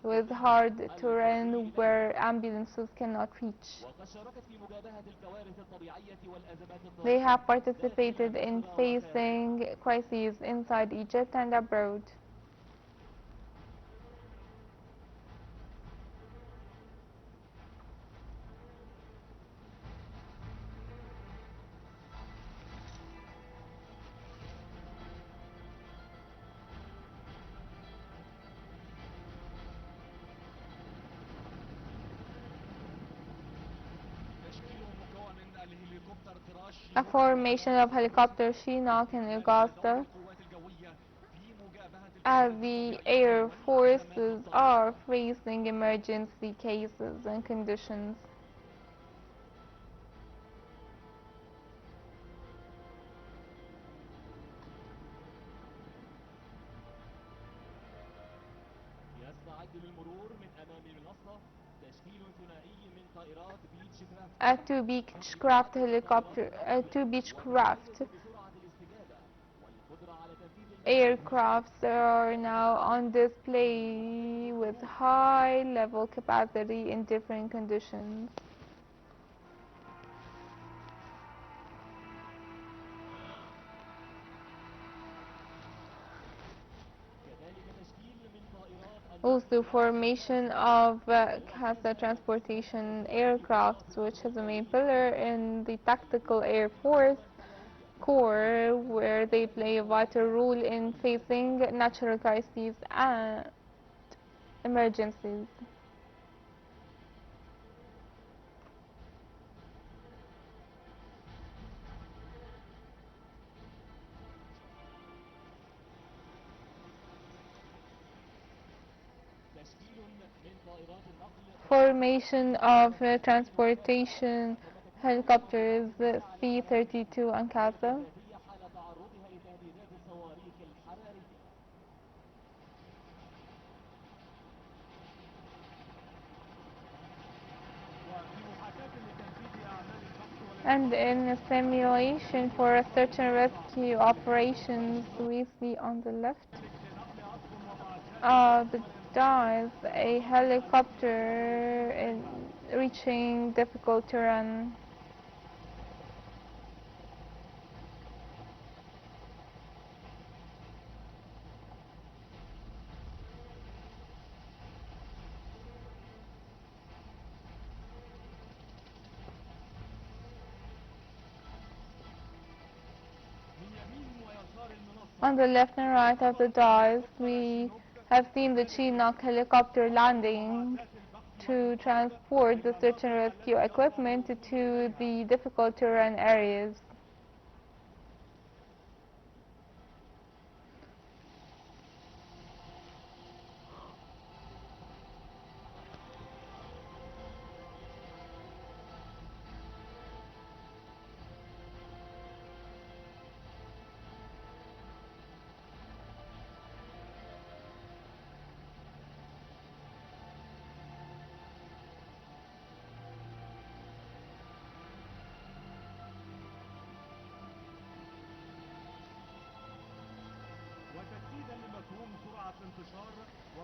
with hard terrain where ambulances cannot reach. They have participated in facing crises inside Egypt and abroad. A formation of helicopter Chinook in Augusta as the Air Forces are facing emergency cases and conditions. Two Beechcraft aircrafts are now on display with high level capacity in different conditions. Also, formation of CASA transportation aircrafts, which is a main pillar in the Tactical Air Force Corps, where they play a vital role in facing natural crises and emergencies. Formation of transportation helicopters C-32 and CASA. And in simulation for search and rescue operations, we see on the left the dives, a helicopter reaching difficult terrain. On the left and right of the dives, we have seen the Chinook helicopter landing to transport the search and rescue equipment to the difficult terrain areas.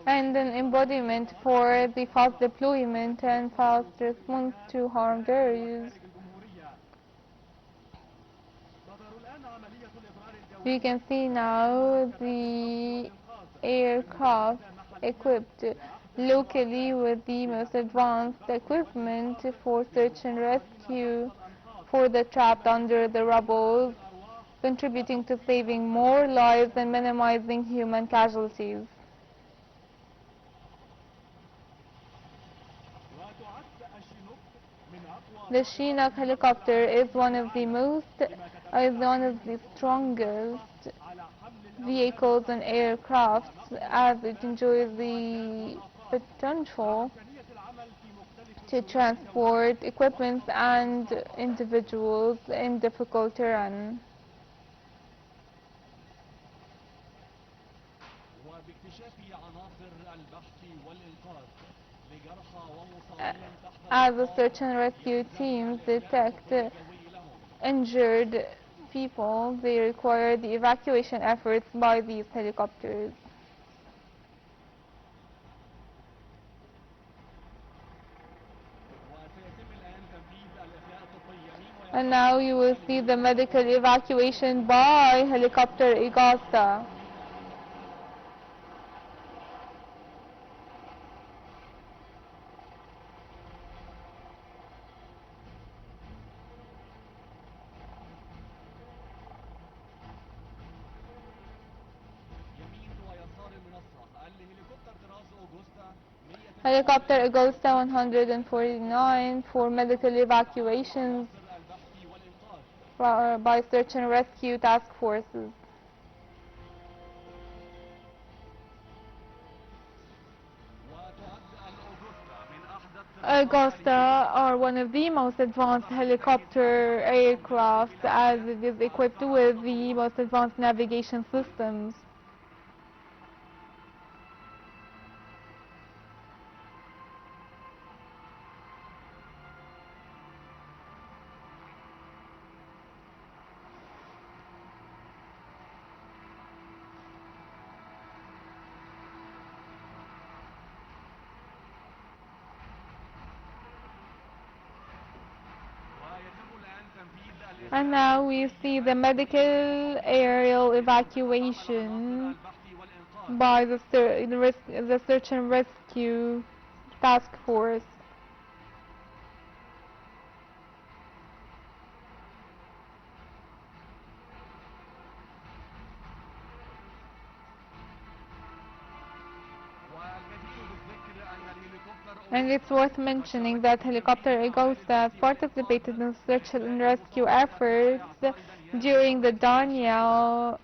And an embodiment for the fast deployment and fast response to harmed areas. We can see now the aircraft equipped locally with the most advanced equipment for search and rescue for the trapped under the rubble, contributing to saving more lives and minimizing human casualties. The Chinook helicopter is one of the strongest vehicles and aircrafts, as it enjoys the potential to transport equipment and individuals in difficult terrain. As the search and rescue teams detect injured people, they require the evacuation efforts by these helicopters. And now you will see the medical evacuation by helicopter Augusta. Helicopter Augusta 149 for medical evacuations by search and rescue task forces. Augusta are one of the most advanced helicopter aircraft as it is equipped with the most advanced navigation systems. And now we see the medical aerial evacuation by the search and rescue task force. And it's worth mentioning that helicopter Augusta participated in search and rescue efforts during the Daniel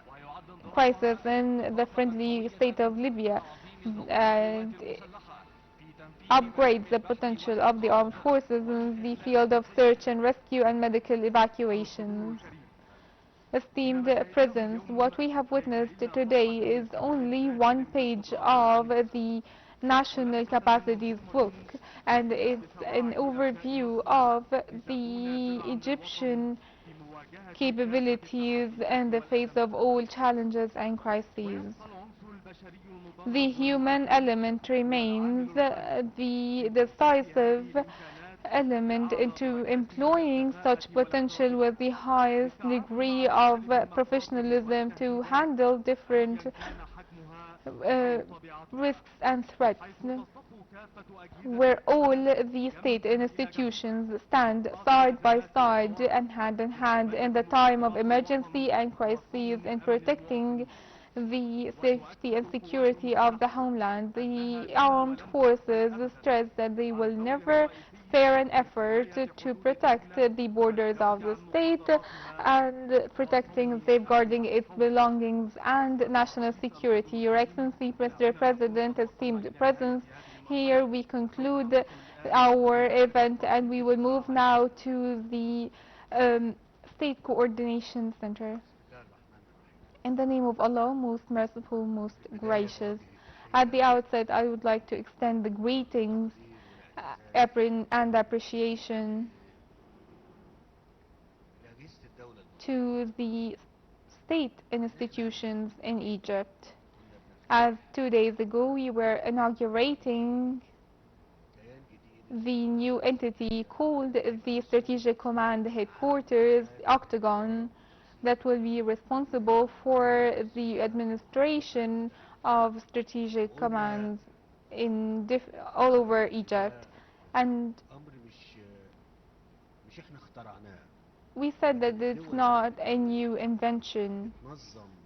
crisis in the friendly state of Libya, and upgrades the potential of the armed forces in the field of search and rescue and medical evacuations. Esteemed presence, what we have witnessed today is only one page of the National Capacities book, and it's an overview of the Egyptian capabilities in the face of all challenges and crises. The human element remains the decisive element into employing such potential with the highest degree of professionalism to handle different risks and threats, where all the state institutions stand side by side and hand in hand in the time of emergency and crises in protecting the safety and security of the homeland. The armed forces stress that they will never spare an effort to protect the borders of the state and protecting and safeguarding its belongings and national security. Your Excellency, Mr. President, esteemed presence, here we conclude our event and we will move now to the State Coordination Center. In the name of Allah, most merciful, most gracious. At the outset, I would like to extend the greetings and appreciation to the state institutions in Egypt. As 2 days ago, we were inaugurating the new entity called the Strategic Command Headquarters, Octagon, that will be responsible for the administration of strategic commands in all over Egypt. And we said that it's not a new invention,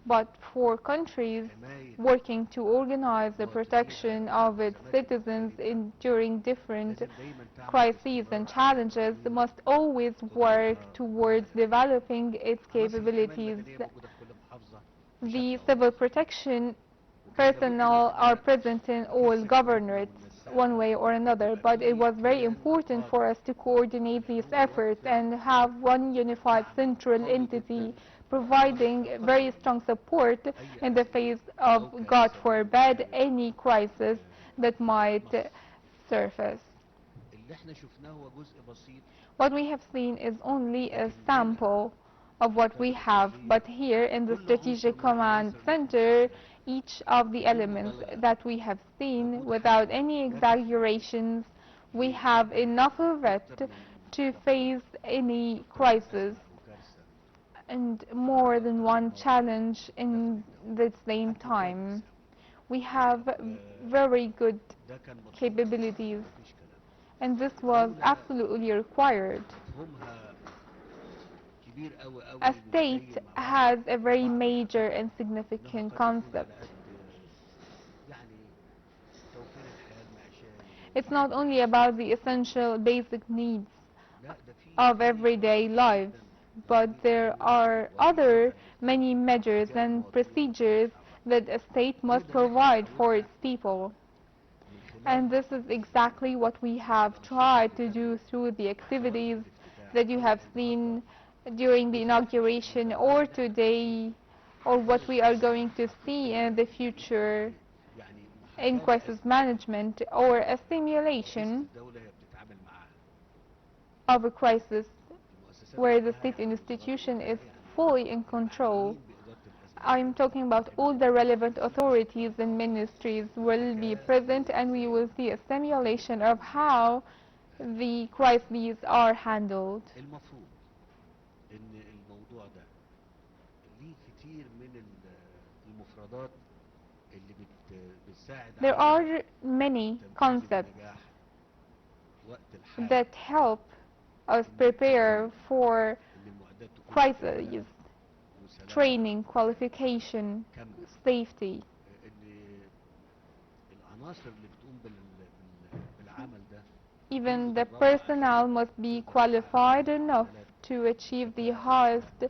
but for countries working to organize the protection of its citizens during different crises and challenges must always work towards developing its capabilities. The civil protection personnel are present in all governorates one way or another, but it was very important for us to coordinate these efforts and have one unified central entity providing very strong support in the face of, God forbid, any crisis that might surface. What we have seen is only a sample of what we have, but here in the Strategic Command Center, each of the elements that we have seen, without any exaggerations, we have enough of it to face any crisis and more than one challenge in the same time. We have very good capabilities, and this was absolutely required. A state has a very major and significant concept. It's not only about the essential basic needs of everyday life, but there are other many measures and procedures that a state must provide for its people. And this is exactly what we have tried to do through the activities that you have seen during the inauguration or today, or what we are going to see in the future in crisis management, or a simulation of a crisis where the state institution is fully in control. I'm talking about all the relevant authorities and ministries will be present, and we will see a simulation of how the crises are handled. There are many concepts that help us prepare for crises: training, qualification, safety. Even the personnel must be qualified enough to achieve the highest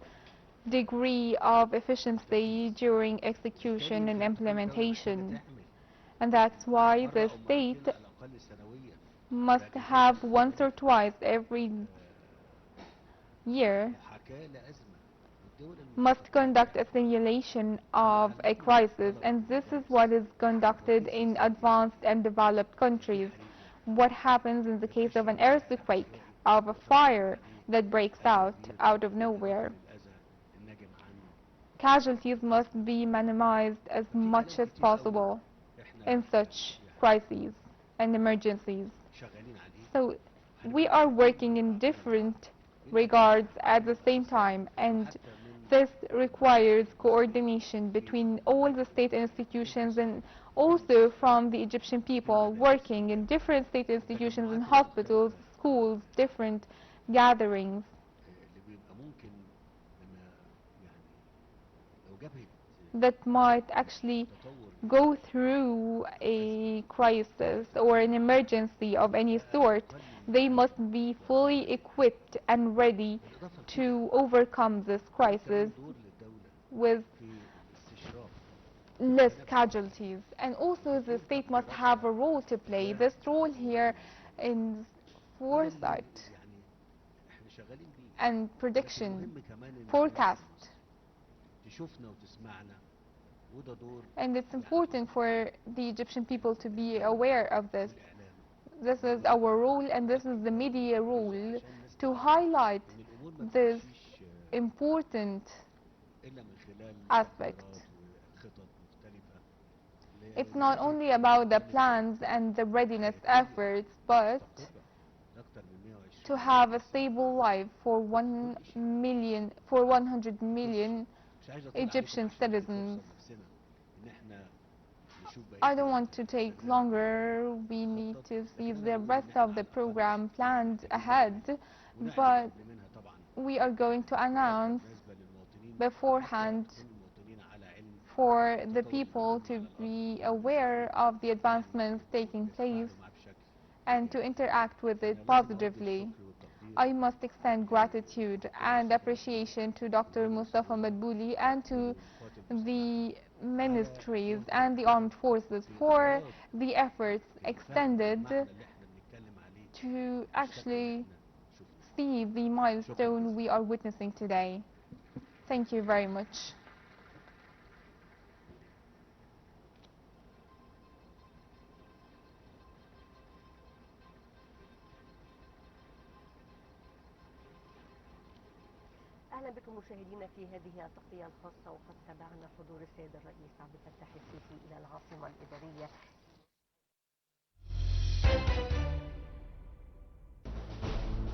degree of efficiency during execution and implementation. And that's why the state must have once or twice every year must conduct a simulation of a crisis, and this is what is conducted in advanced and developed countries. What happens in the case of an earthquake, of a fire that breaks out of nowhere? Casualties must be minimized as much as possible in such crises and emergencies. So we are working in different regards at the same time, and this requires coordination between all the state institutions and also from the Egyptian people working in different state institutions and hospitals, schools, different gatherings. That might actually go through a crisis or an emergency of any sort. They must be fully equipped and ready to overcome this crisis with less casualties. And also the state must have a role to play. This role here in foresight and prediction, forecast. And it's important for the Egyptian people to be aware of this. This is our role, and this is the media role, to highlight this important aspect. It's not only about the plans and the readiness efforts, but to have a stable life for 100 million Egyptian citizens. I don't want to take longer. We need to see the rest of the program planned ahead, but we are going to announce beforehand for the people to be aware of the advancements taking place and to interact with it positively. I must extend gratitude and appreciation to Dr. Mustafa Madbouli and to the ministries and the armed forces for the efforts extended to actually see the milestone we are witnessing today. Thank you very much. أهلا بكم مشاهدينا في هذه التغطية الخاصة. وقد تابعنا حضور السيد الرئيس عبد الفتاح السيسي إلى العاصمة الإدارية